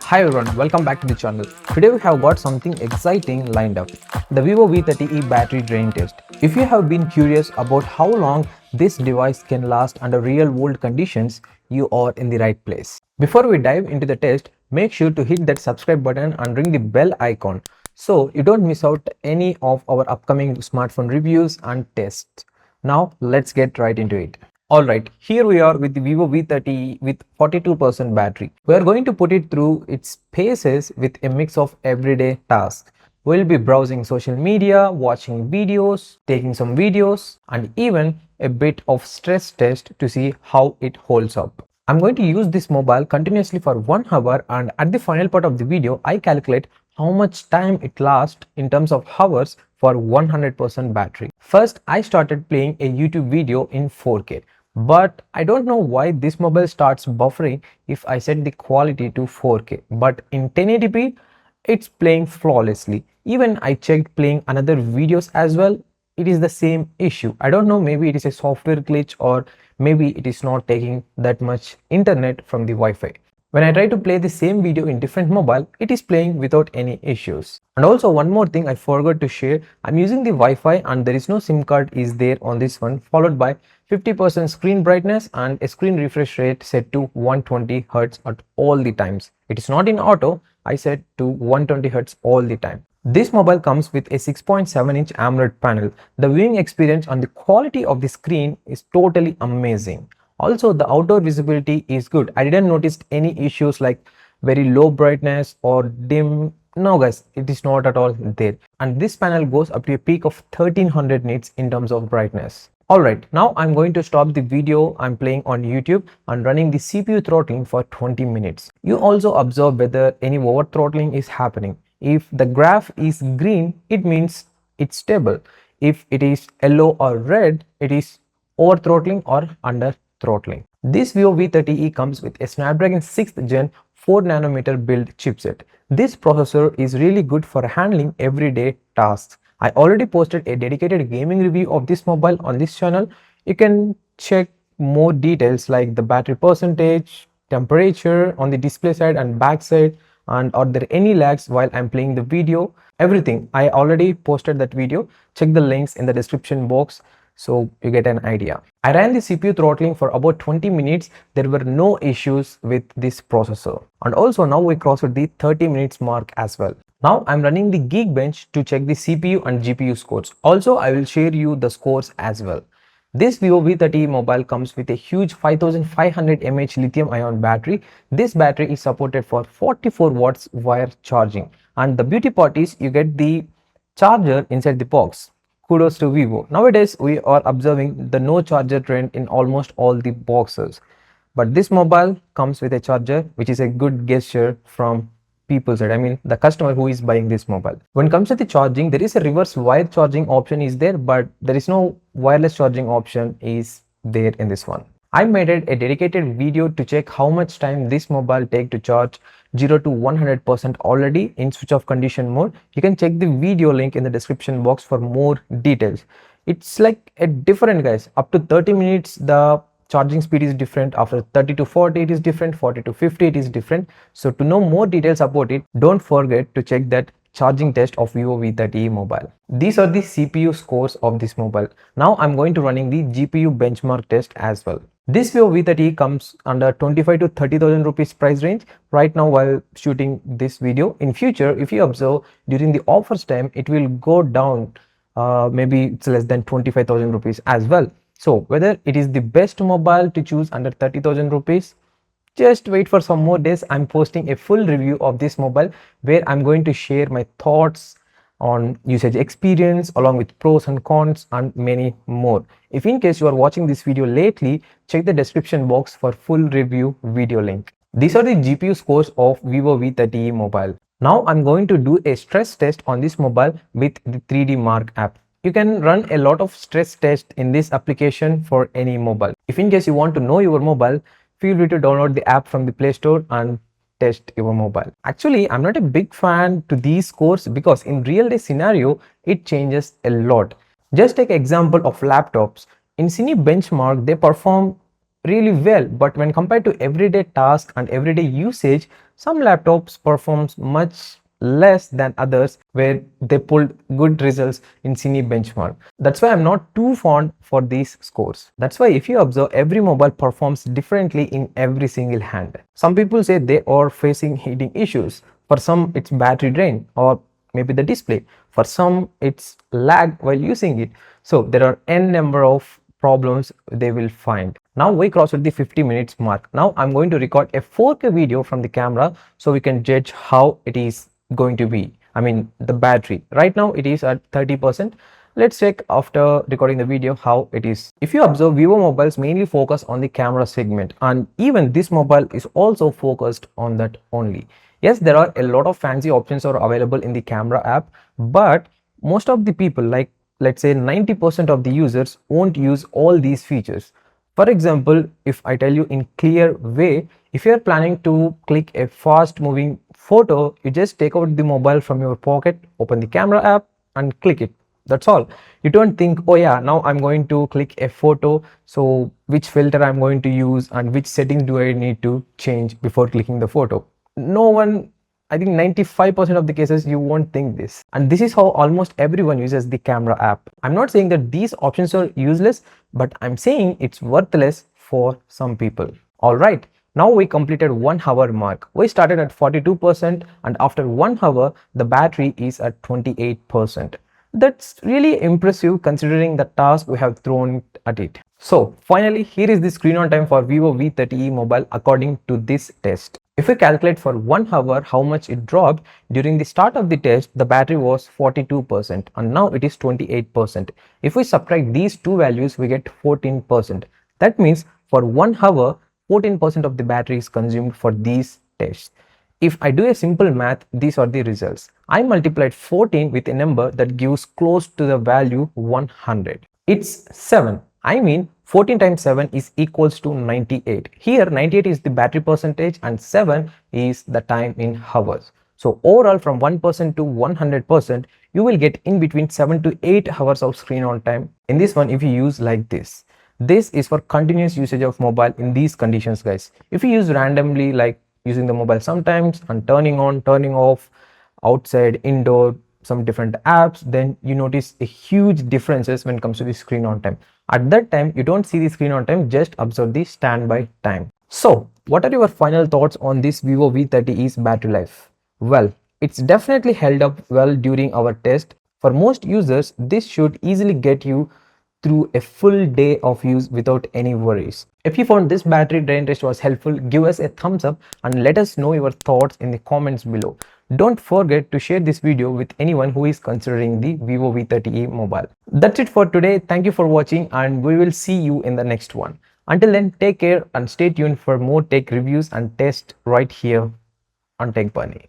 Hi everyone, welcome back to the channel. Today we have got something exciting lined up, the Vivo V30e battery drain test. If you have been curious about how long this device can last under real world conditions, you are in the right place. Before we dive into the test, make sure to hit that subscribe button and ring the bell icon so you don't miss out any of our upcoming smartphone reviews and tests. Now let's get right into it. Alright, here we are with the Vivo V30 with 42% battery. We are going to put it through its paces with a mix of everyday tasks. We'll be browsing social media, watching videos, taking some videos, and even a bit of stress test to see how it holds up. I'm going to use this mobile continuously for 1 hour, and at the final part of the video, I calculate how much time it lasts in terms of hours for 100% battery. First, I started playing a YouTube video in 4K. But I don't know why this mobile starts buffering if I set the quality to 4K. But in 1080p, it's playing flawlessly. Even I checked playing another videos as well. It is the same issue. I don't know, maybe it is a software glitch or maybe it is not taking that much internet from the Wi-Fi. When I try to play the same video in different mobile, it is playing without any issues. And also one more thing I forgot to share, I'm using the Wi-Fi and there is no SIM card is there on this one, followed by 50% screen brightness and a screen refresh rate set to 120 Hz at all the times. It is not in auto, I set to 120 Hz all the time. This mobile comes with a 6.7-inch AMOLED panel. The viewing experience and the quality of the screen is totally amazing. Also, the outdoor visibility is good. I didn't notice any issues like very low brightness or dim. No guys, it is not at all there. And this panel goes up to a peak of 1300 nits in terms of brightness. Alright, now I'm going to stop the video I'm playing on YouTube and running the CPU throttling for 20 minutes. You also observe whether any over throttling is happening. If the graph is green, it means it's stable. If it is yellow or red, it is over throttling or under throttling. This Vivo V30e comes with a Snapdragon 6th Gen 4nm build chipset. This processor is really good for handling everyday tasks. I already posted a dedicated gaming review of this mobile on this channel. You can check more details like the battery percentage, temperature on the display side and back side, and are there any lags while I'm playing the video. Everything I already posted that video. Check the links in the description box so you get an idea. I ran the CPU throttling for about 20 minutes. There were no issues with this processor. And also now we crossed the 30 minutes mark as well. Now I'm running the Geekbench to check the CPU and GPU scores. Also I will share you the scores as well. This Vivo V30 mobile comes with a huge 5500 mAh lithium ion battery. This battery is supported for 44 watts wire charging. And the beauty part is you get the charger inside the box. Kudos to Vivo. Nowadays, we are observing the no charger trend in almost all the boxes. But this mobile comes with a charger, which is a good gesture from people's side. I mean, the customer who is buying this mobile. When it comes to the charging, there is a reverse wire charging option is there, but there is no wireless charging option is there in this one. I made a dedicated video to check how much time this mobile take to charge 0 to 100% already in switch off condition mode. You can check the video link in the description box for more details. It's like a different guys. Up to 30 minutes the charging speed is different. After 30 to 40 it is different. 40 to 50 it is different. So to know more details about it, don't forget to check that charging test of Vivo V30e mobile. These are the CPU scores of this mobile. Now I'm going to running the GPU benchmark test as well. This Vivo V30 comes under 25 to 30,000 rupees price range right now while shooting this video. In future, if you observe during the offers time, it will go down. Maybe it's less than 25,000 rupees as well. So whether it is the best mobile to choose under 30,000 rupees, just wait for some more days. I'm posting a full review of this mobile where I'm going to share my thoughts on usage experience along with pros and cons and many more. If in case you are watching this video lately, check the description box for full review video link. These are the GPU scores of Vivo V30e mobile. Now I'm going to do a stress test on this mobile with the 3D Mark app. You can run a lot of stress tests in this application for any mobile. If in case you want to know your mobile, feel free to download the app from the Play Store and test your mobile. Actually, I'm not a big fan to these scores because in real day scenario, it changes a lot. Just take example of laptops. In Cine Benchmark, they perform really well, but when compared to everyday task and everyday usage, some laptops performs much less than others where they pulled good results in Cine benchmark. That's why I'm not too fond for these scores. That's why if you observe, every mobile performs differently in every single hand. Some people say they are facing heating issues. For some it's battery drain or maybe the display. For some it's lag while using it. So there are n number of problems they will find. Now we crossed the 50 minutes mark. Now I'm going to record a 4K video from the camera so we can judge how it is going to be. I mean the battery. Right now it is at 30%. Let's check after recording the video how it is. If you observe, Vivo mobiles mainly focus on the camera segment, and even this mobile is also focused on that only. Yes, there are a lot of fancy options are available in the camera app, but most of the people, like let's say 90% of the users, won't use all these features. For example, if I tell you in clear way, if you are planning to click a fast moving photo, you just take out the mobile from your pocket, open the camera app and click it. That's all. You don't think, oh yeah, now I'm going to click a photo, so which filter I'm going to use and which settings do I need to change before clicking the photo. No one, I think 95% of the cases you won't think this. And this is how almost everyone uses the camera app. I'm not saying that these options are useless, but I'm saying it's worthless for some people. All right. Now we completed 1 hour mark. We started at 42% and after 1 hour, the battery is at 28%. That's really impressive considering the task we have thrown at it. So finally, here is the screen on time for Vivo V30e mobile according to this test. If we calculate for 1 hour how much it dropped, during the start of the test, the battery was 42% and now it is 28%. If we subtract these two values, we get 14%. That means for 1 hour, 14% of the battery is consumed for these tests. If I do a simple math, these are the results. I multiplied 14 with a number that gives close to the value 100. It's 7. I mean 14 times 7 is equals to 98. Here 98 is the battery percentage and 7 is the time in hours. So overall from 1% to 100%, you will get in between 7 to 8 hours of screen on time. In this one, if you use like this. This is for continuous usage of mobile in these conditions, guys. If you use randomly, like using the mobile sometimes and turning on, turning off, outside, indoor, some different apps, then you notice a huge differences when it comes to the screen on time. At that time, you don't see the screen on time, just observe the standby time. So what are your final thoughts on this Vivo V30e's battery life? Well, it's definitely held up well during our test. For most users, this should easily get you through a full day of use without any worries. If you found this battery drain test was helpful, give us a thumbs up and let us know your thoughts in the comments below. Don't forget to share this video with anyone who is considering the Vivo V30e mobile. That's it for today. Thank you for watching and we will see you in the next one. Until then, take care and stay tuned for more tech reviews and tests right here on Tech Bunny.